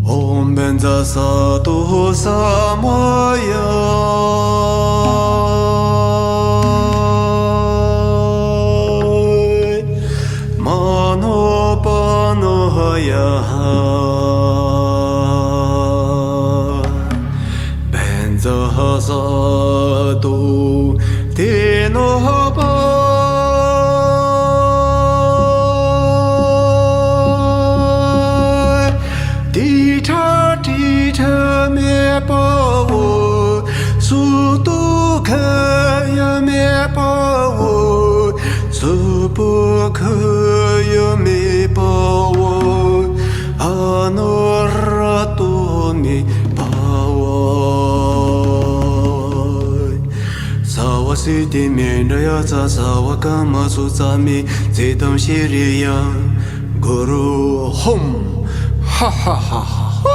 Om benza sato samaya mano panohaya benza sato tenohapa Siti Mindaya Sawa Kama Susami Zedam Shiriya Guru Hum Ha ha ha ha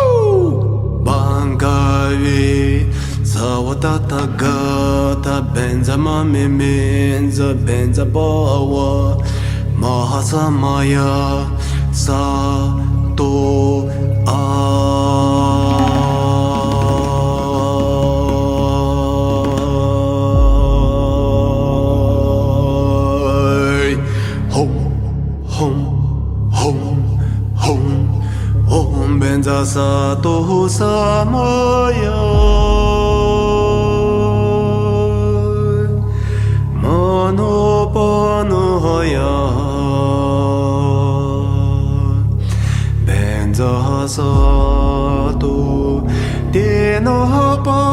Bangavi Sawa Tata Gata Benza Mami Menza Benza Bawa Mahasamaya Sato Benza sato samaya mano panohaya benza sato tenohapa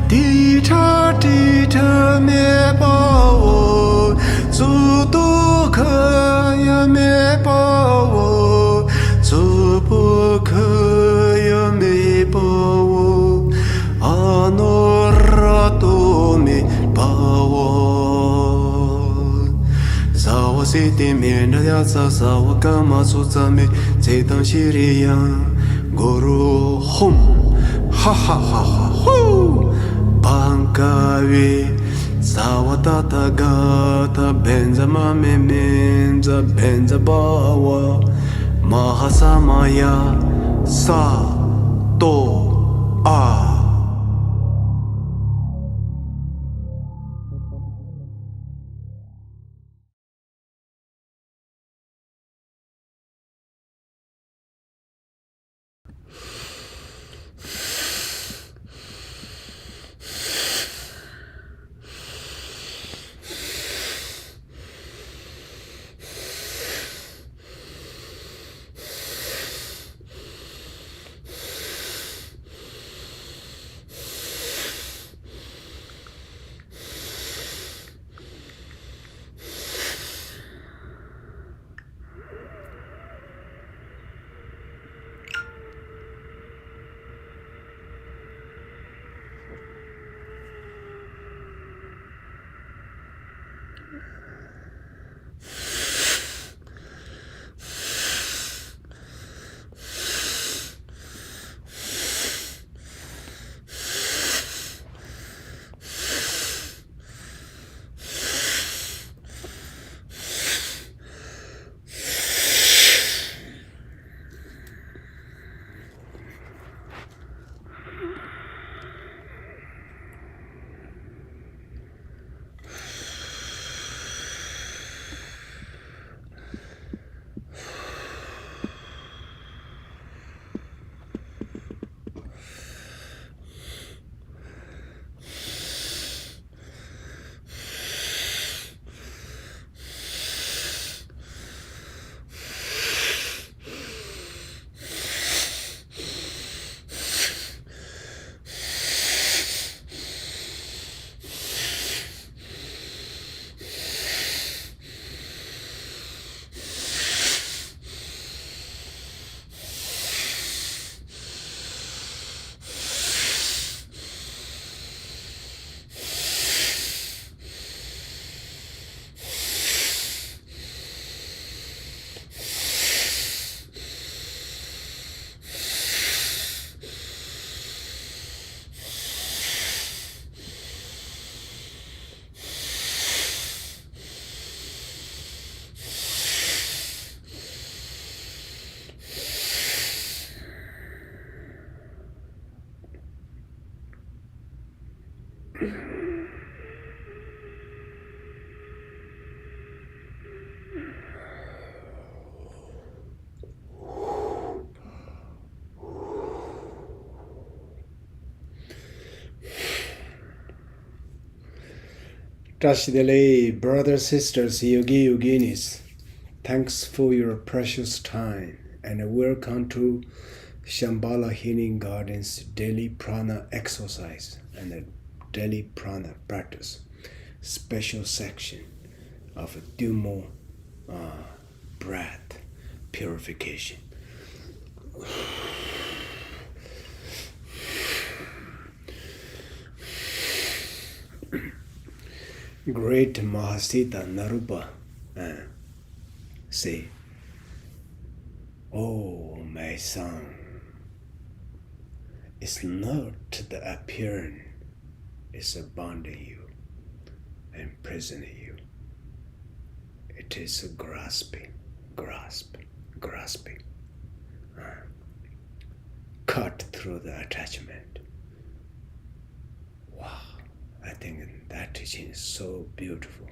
tita tita me bao sudo kaya me pawo supo kaya me pawo anorato me pawo sawa siti mindaya sawa kama susame zedam shiriya guru hum ha ha ha ha hu bankavi Sawa tata gata benza mame menza benza bawa mahasamaya sa to a Dashidale, brothers, sisters, yogi, yoginis, thanks for your precious time and welcome to Shambhala Healing Garden's daily prana exercise and daily prana practice special section of Tummo breath purification. Great Mahasiddha Narupa say, "Oh, my son, it's not the appearance is abounding you and imprisoning you. It is grasping. Cut through the attachment." Wow, I think that teaching is so beautiful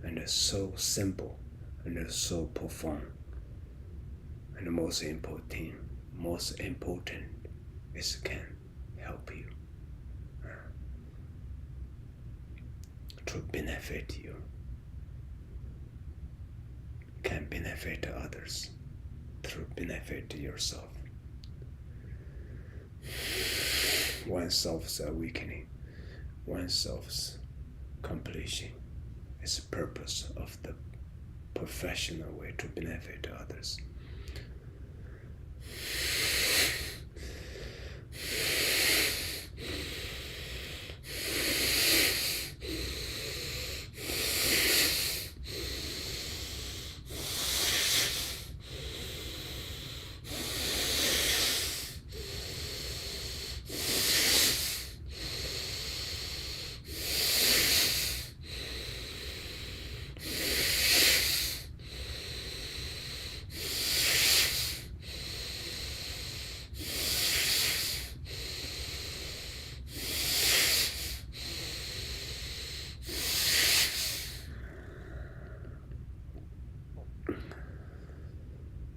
and so simple and so profound. And most important is can help you to benefit you, can benefit others, through benefit yourself. Oneself's awakening, oneself's completion is the purpose of the professional way to benefit others.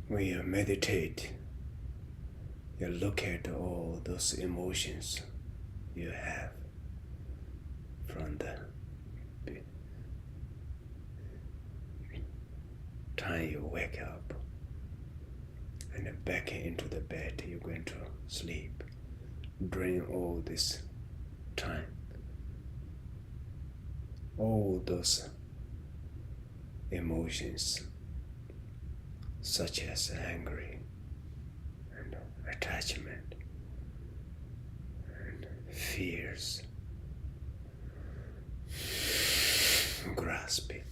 When you meditate, you look at all those emotions you have from the time you wake up and then back into the bed you're going to sleep. During all this time, all those emotions such as angry and attachment and fears, grasping,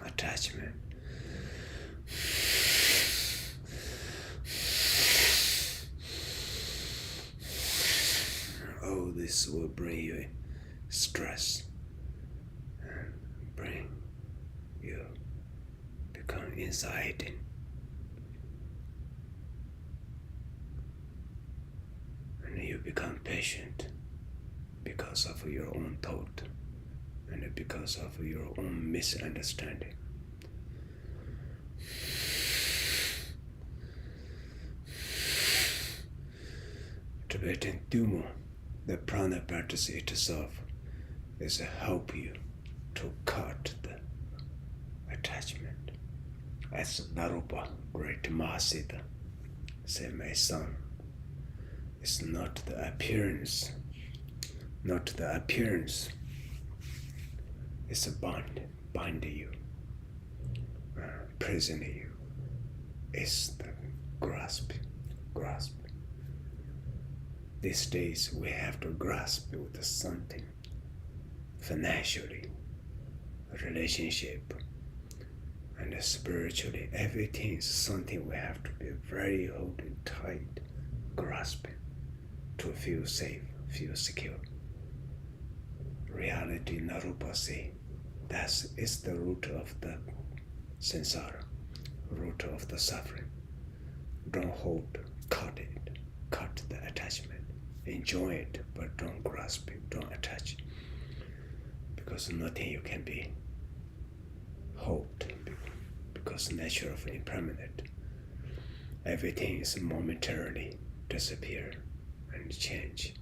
attachment, all this will bring you stress and bring you become anxiety. And you become patient because of your own thought and because of your own misunderstanding. Tibetan Tummo, the prana practice itself, is to help you to cut the attachment. As Narupa, great Mahasiddha, said, "My son, it's not the appearance, it's a bind you, prison you. It's the grasp. These days we have to grasp with something financially, relationship, and spiritually. Everything is something we have to be very holding tight, grasping to feel safe, feel secure. Reality, Narupa say, that is the root of the samsara, root of the suffering. Don't hold, cut the attachment. Enjoy it, but don't grasp it, don't attach it. Because nothing you can be hoped, because nature of impermanent. Everything is momentarily disappear and change.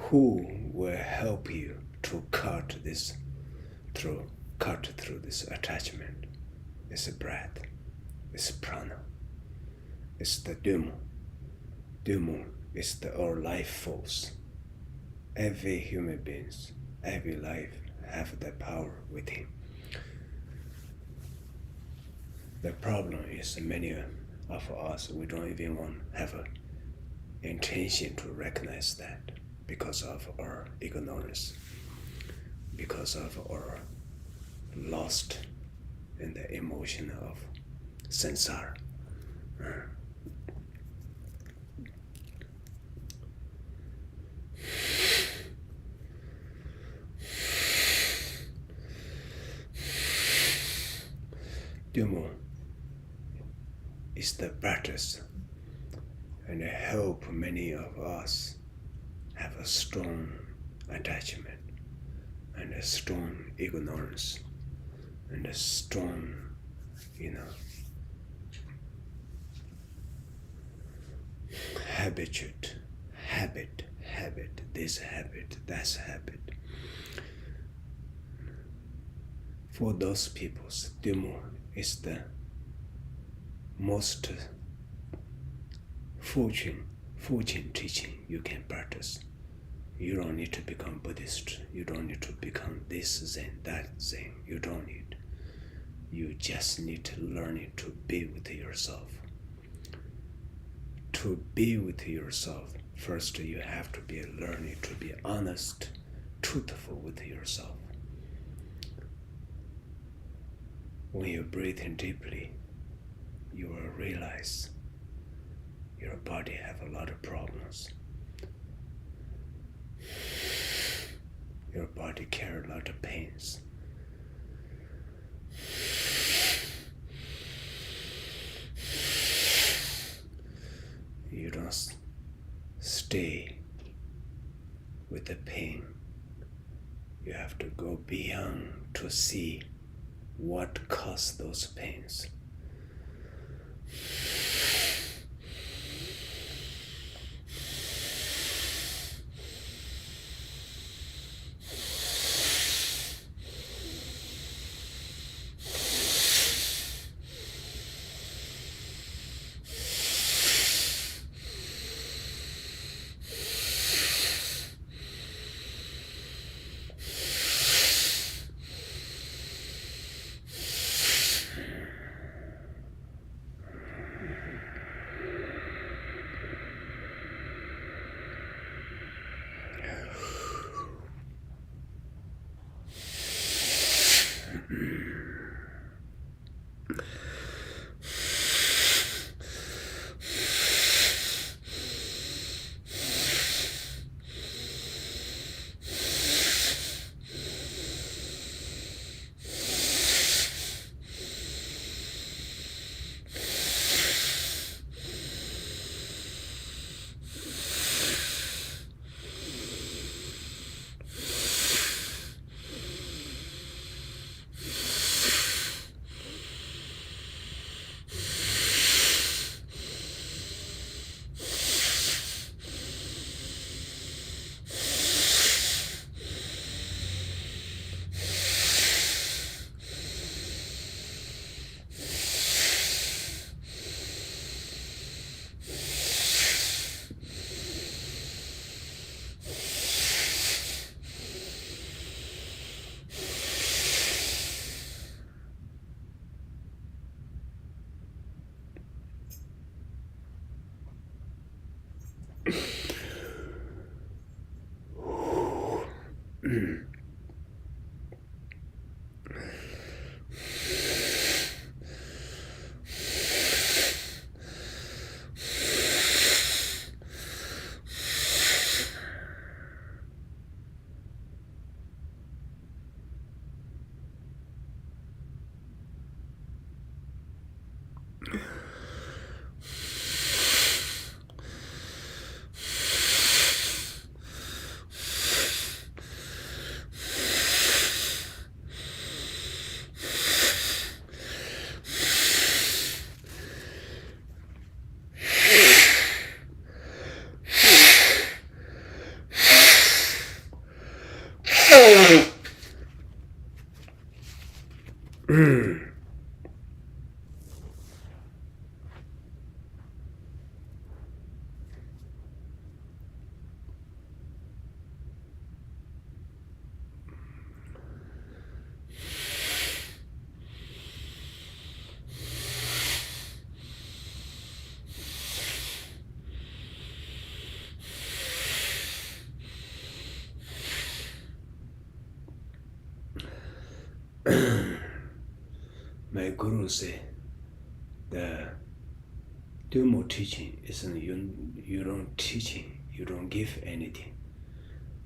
Who will help you to cut through this attachment? It's a breath, it's prana, it's the Tummo. Tummo is our life force. Every human being, every life have that power within. The problem is many of us, we don't even want to have an intention to recognize that because of our ignorance, because of our lost in the emotion of samsara. Tummo is the practice and help many of us have a strong attachment and a strong ignorance and a strong, habit, this habit, that habit. For those people, Tummo is the most fortune teaching you can practice. You don't need to become Buddhist. You don't need to become this Zen, that Zen. You don't need. You just need to learn it to be with yourself. To be with yourself, first you have to be learning to be honest, truthful with yourself. When you breathe in deeply, you will realize your body have a lot of problems. Your body carry a lot of pains. You don't stay with the pain. You have to go beyond to see what caused those pains. My guru said, the Tummo teaching isn't you don't teaching, you don't give anything.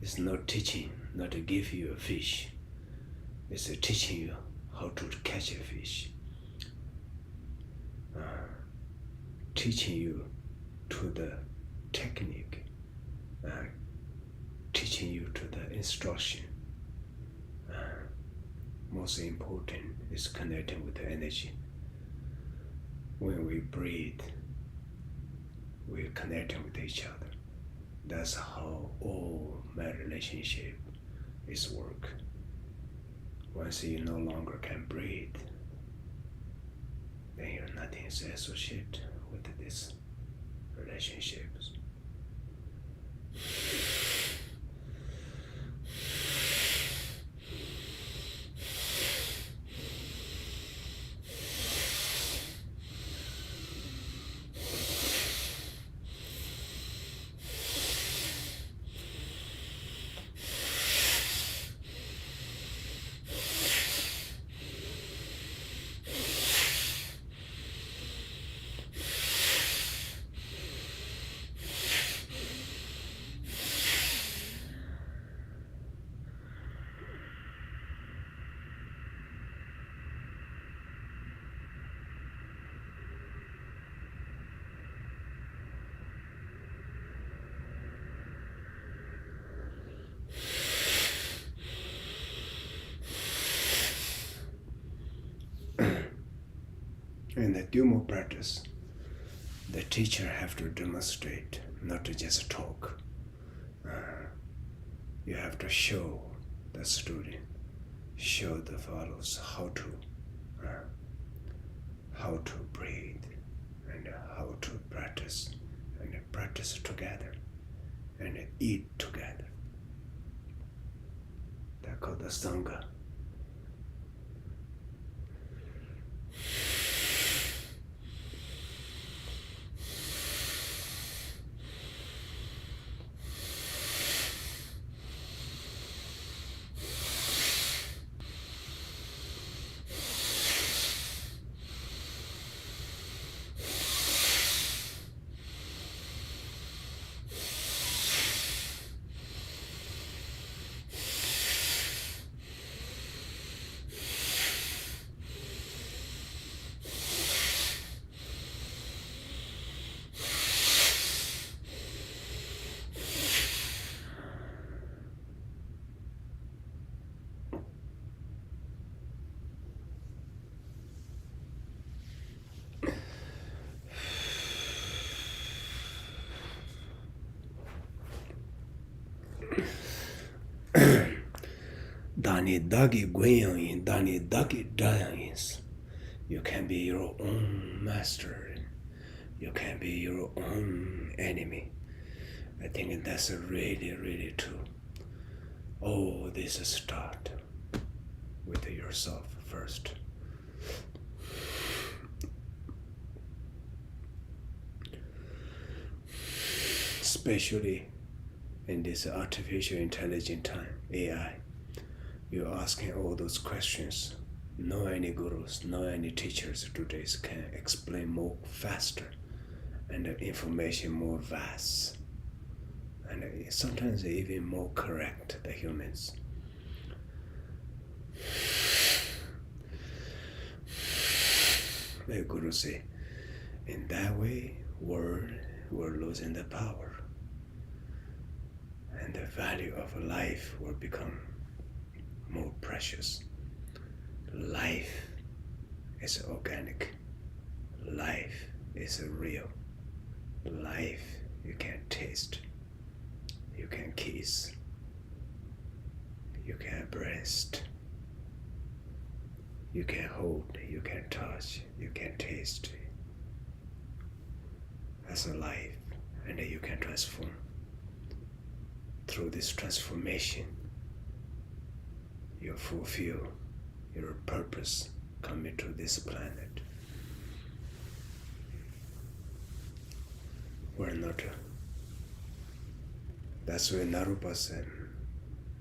It's not teaching, not to give you a fish. It's teaching you how to catch a fish. Teaching you to the technique, teaching you to the instruction. Most important is connecting with the energy. When we breathe, we're connecting with each other. That's how all my relationship is work. Once you no longer can breathe, then you're nothing is associated with these relationships. In the Tummo practice, the teacher have to demonstrate, not to just talk. You have to show the student, show the followers how to breathe and how to practice, and practice together and eat together. That's called the Sangha. Dani dagi guyang dani dagi dayang. You can be your own master. You can be your own enemy. I think that's really, really true. Oh, this start with yourself first. Especially in this artificial intelligent time, AI. You're asking all those questions. No any gurus, no any teachers today can explain more faster and the information more vast. And sometimes even more correct than humans. The Guru say, in that way, we're losing the power. And the value of life will become more precious. Life is organic. Life is real. Life you can taste. You can kiss. You can embrace. You can hold, you can touch, you can taste. That's a life, and you can transform. Through this transformation, you fulfill your purpose coming to this planet. We're not. That's why Narupa said,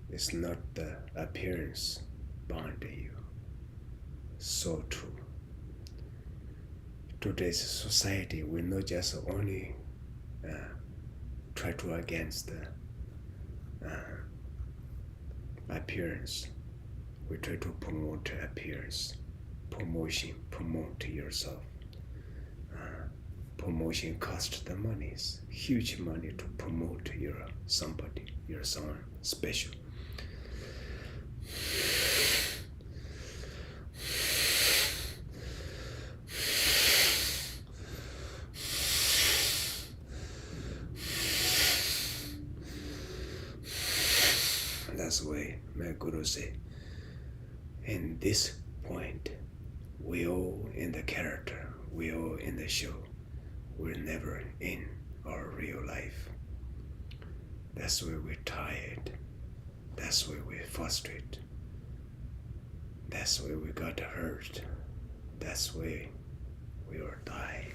it's not the appearance bonding you. So true. Today's society will not just only try to against the appearance. We try to promote appearance, promote yourself. Promotion costs the money, huge money to promote somebody, someone special. That's why my Guru said, in this point, we all in the character, we all in the show, we're never in our real life. That's why we're tired. That's why we're frustrated. That's why we got hurt. That's why we are dying,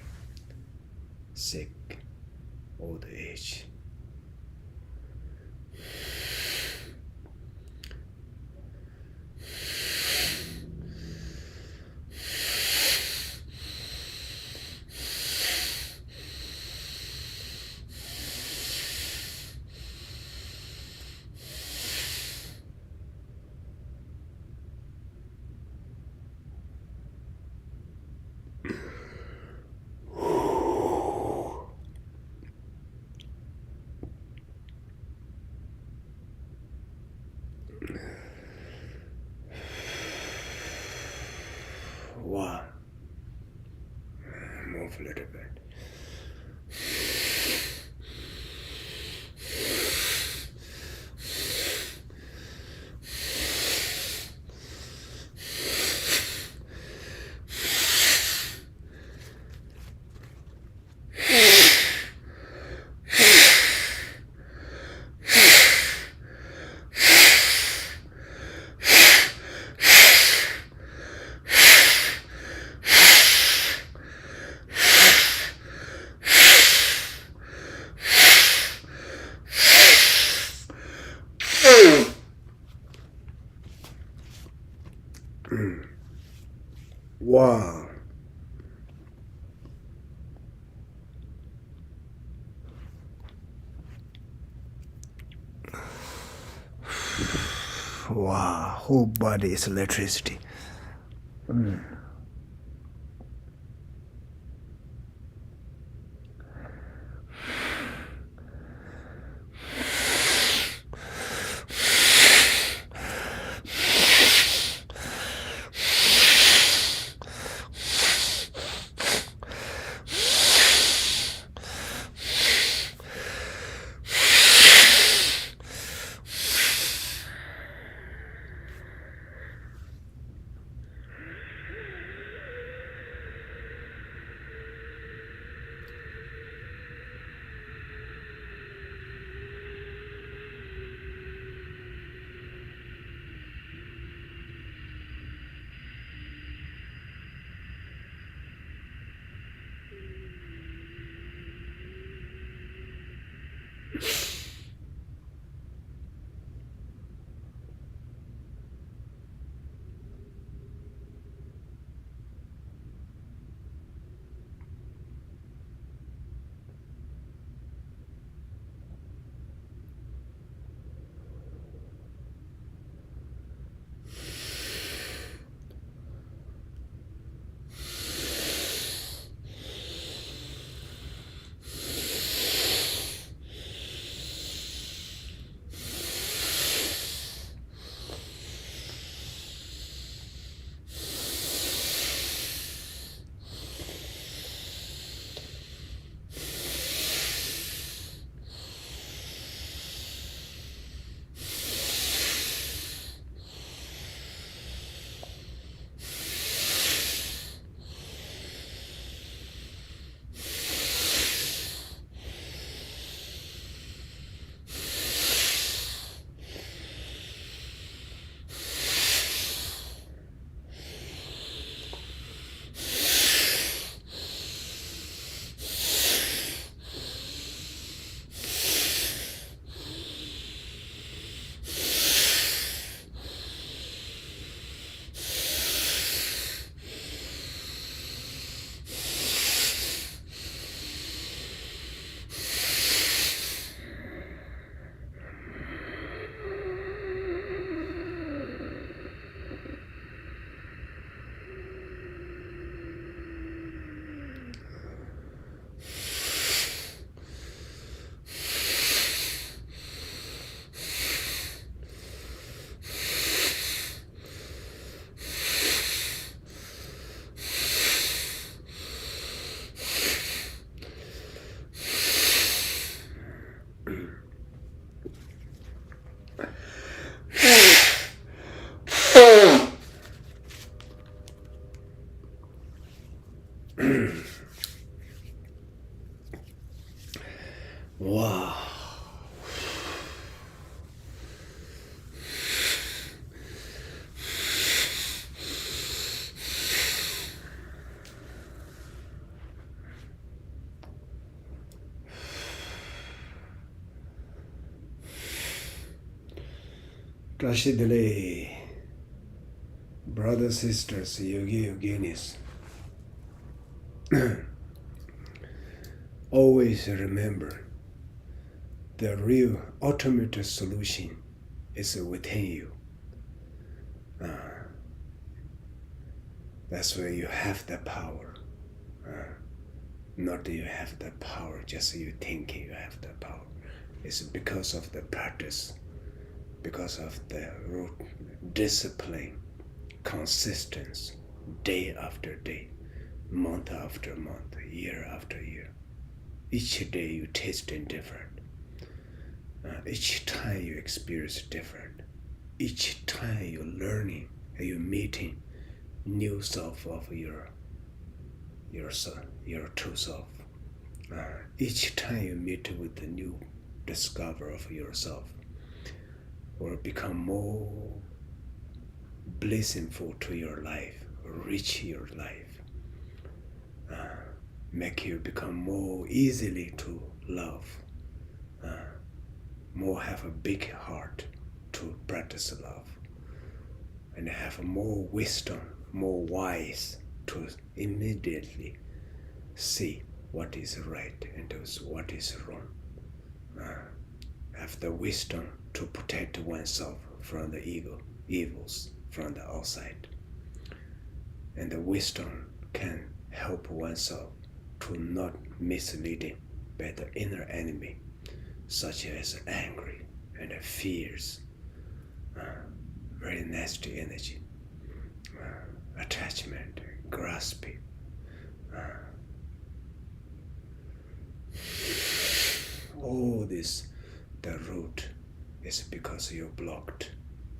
sick, old age. Wow. Move a little bit. Wow. Wow, whole body is electricity. Wow. Rashidli, brothers, sisters, yogi, yoginis, always remember the real ultimate solution is within you. That's where you have the power. Not that you have the power, just you think you have the power. It's because of the practice, because of the discipline, consistency, day after day, month after month, year after year. Each day you taste it different. Each time you experience different. Each time you're learning and you're meeting new self of your true self. Each time you meet with the new discover of yourself, will become more blissful to your life, rich your life, make you become more easily to love, more have a big heart to practice love, and have more wisdom, more wise to immediately see what is right and what is wrong. Have the wisdom to protect oneself from the evils from the outside. And the wisdom can help oneself to not misleading by the inner enemy, such as anger and fears, very nasty energy, attachment, grasping. All this, the root is because you blocked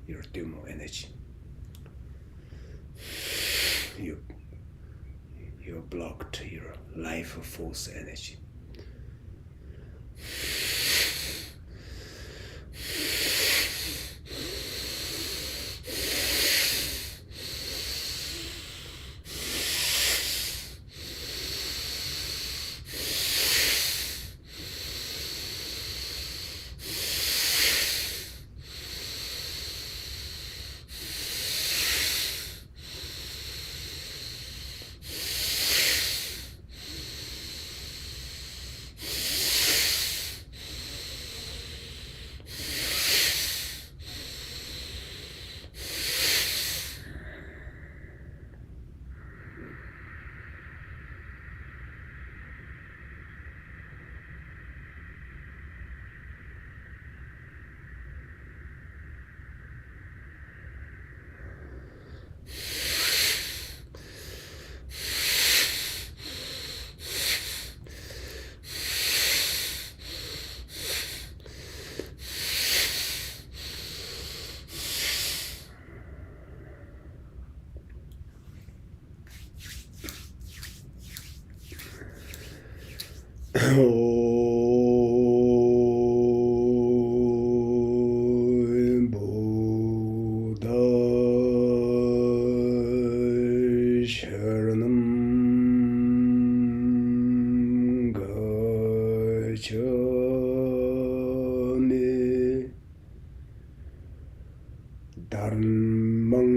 your Tummo energy. You blocked your life force energy. Dharmang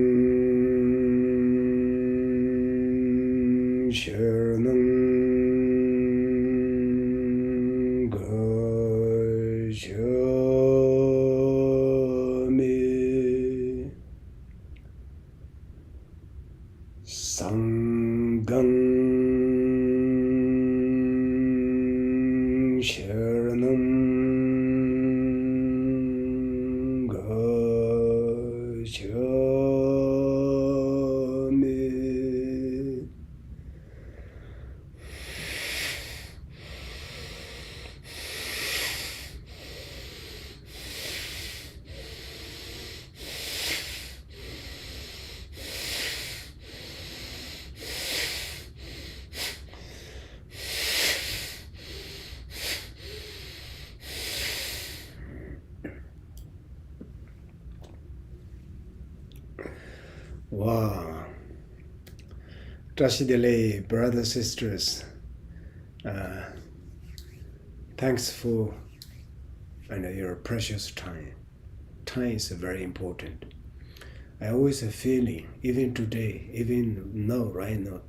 Sharanam Gacchami Sangham Sharanam Gacchami. Wow. Trashidele, brothers, sisters, thanks for your precious time. Time is very important. I always have feeling, even today, even now, right now,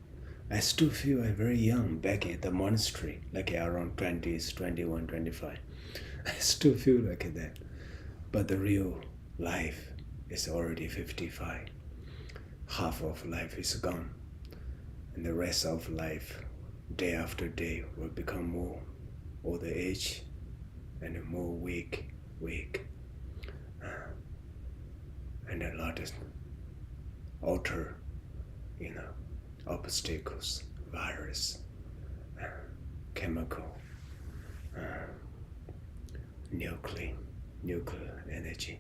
I still feel I'm very young back at the monastery, like around 20s, 21, 25. I still feel like that. But the real life is already 55. Half of life is gone. And the rest of life, day after day, will become more older age and more weak. And a lot of outer, obstacles, virus, chemical, nuclear energy.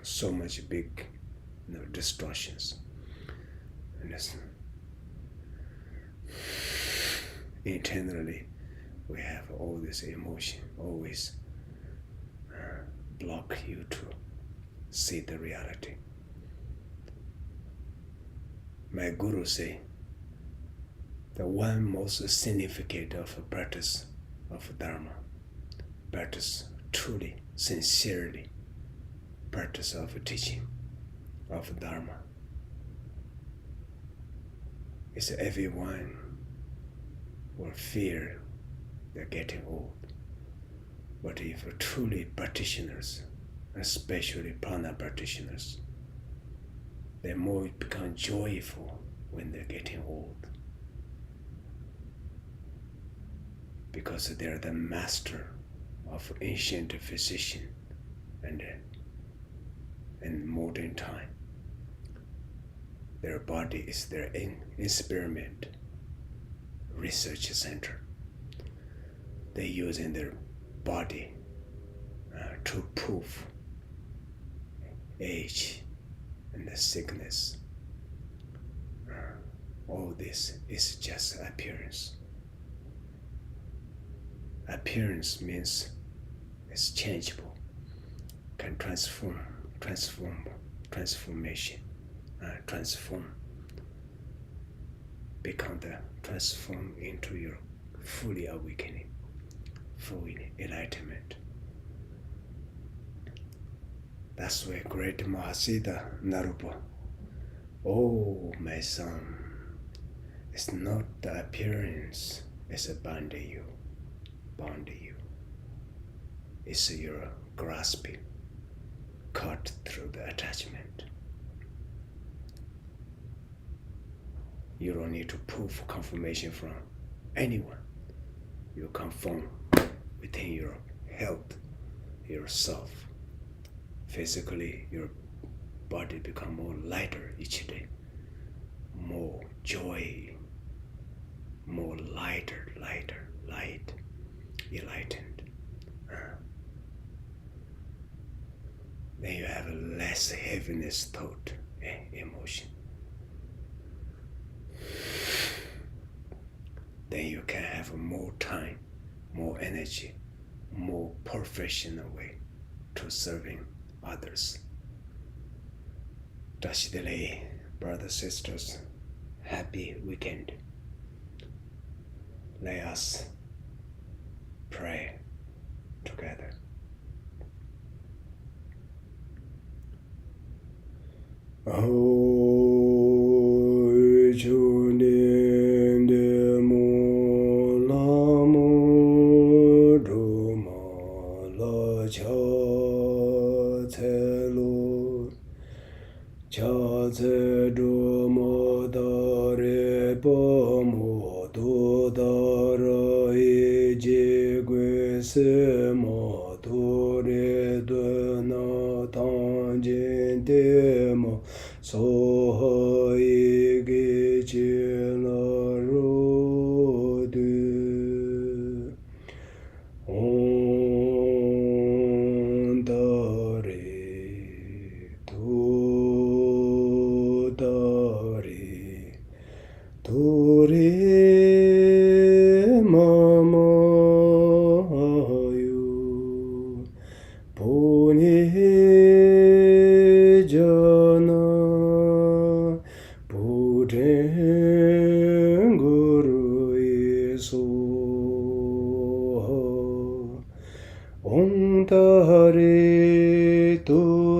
So much big, distortions. And internally, we have all this emotion always block you to see the reality. My guru say, the one most significant of a practice of Dharma, practice truly, sincerely, practice of teaching of Dharma, is everyone will fear they're getting old. But if truly practitioners, especially prana practitioners, they more become joyful when they're getting old. Because they're the master of ancient physician and in modern time. Their body is their experiment research center. They using their body to prove age and the sickness. All this is just appearance. Appearance means it's changeable, can transform, transform into your fully awakening, full enlightenment. That's why great Mahasiddha Narupa, oh my son, it's not the appearance it's bounding you. It's your grasping, caught through the attachment. You don't need to prove confirmation from anyone. You confirm within your health, yourself. Physically, your body become more lighter each day, more joy, more light, enlightened. Then you have a less heaviness thought, emotion. Then you can have more time, more energy, more professional way to serving others. Dashidele, brothers, sisters, happy weekend. Let us pray together. Puni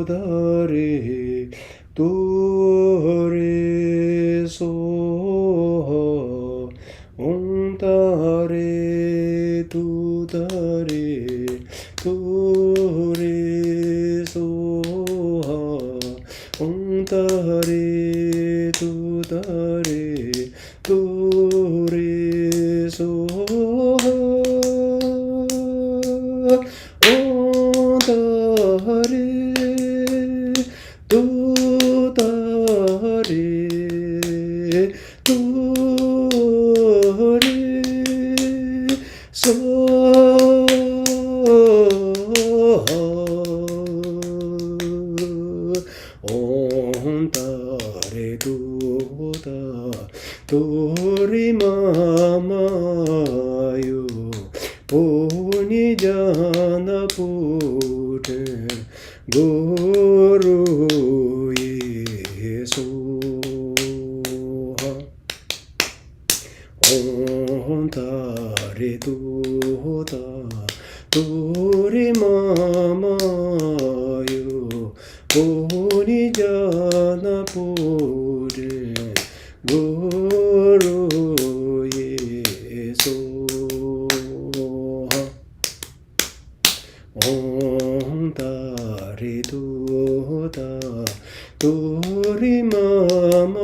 dare dore so om dare dare dore so om dare dare dore so om dare Tori mamayo poni jana pute guru yeso om tare tori mamayo poni jana pute Guru Yeso Om Tare Tori Mamayo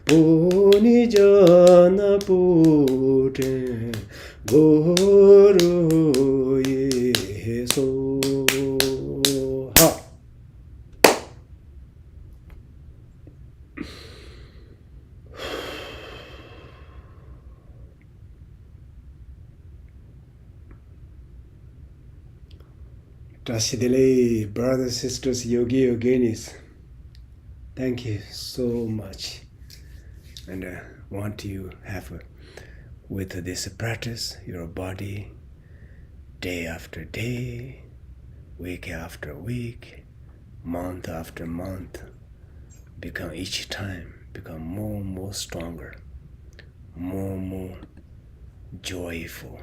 Puni Jana Pute Guru Yeso Trashidele, brothers, sisters, yogi, yoginis, thank you so much. And I want you to have with this practice, your body, day after day, week after week, month after month, become each time, become more and more stronger, more and more joyful,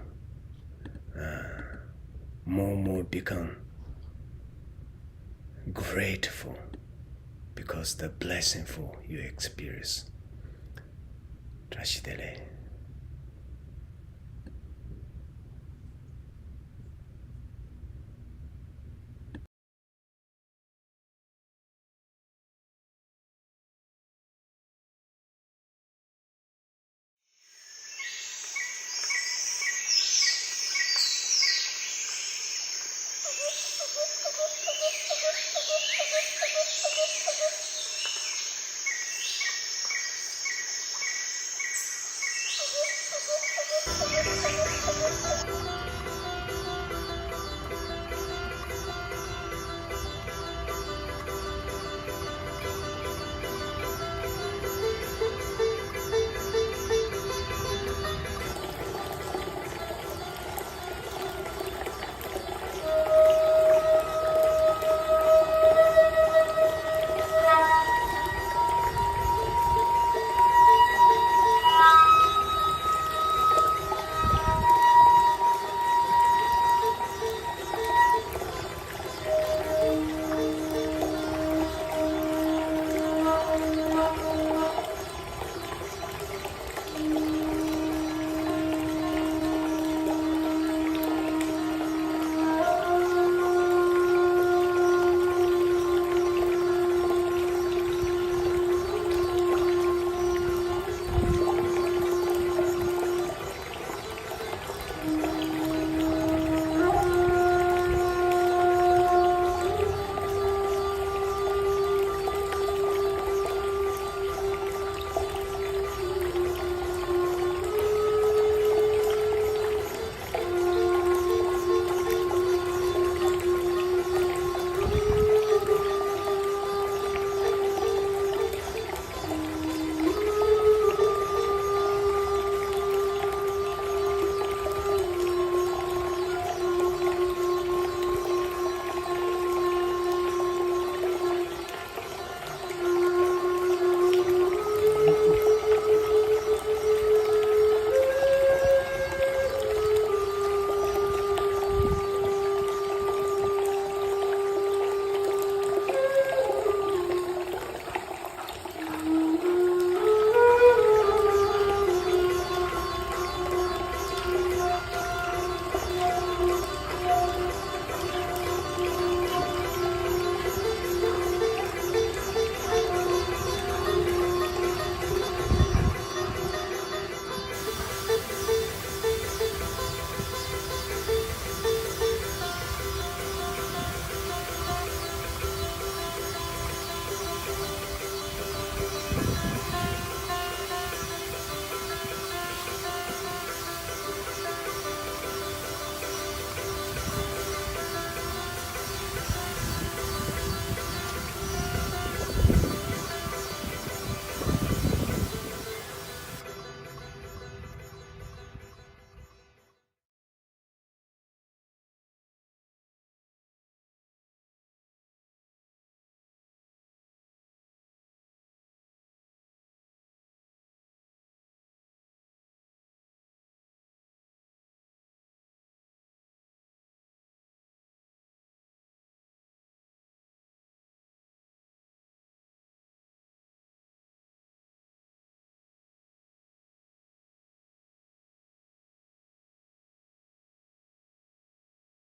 more and more become grateful because the blessingful you experience. Trashidele.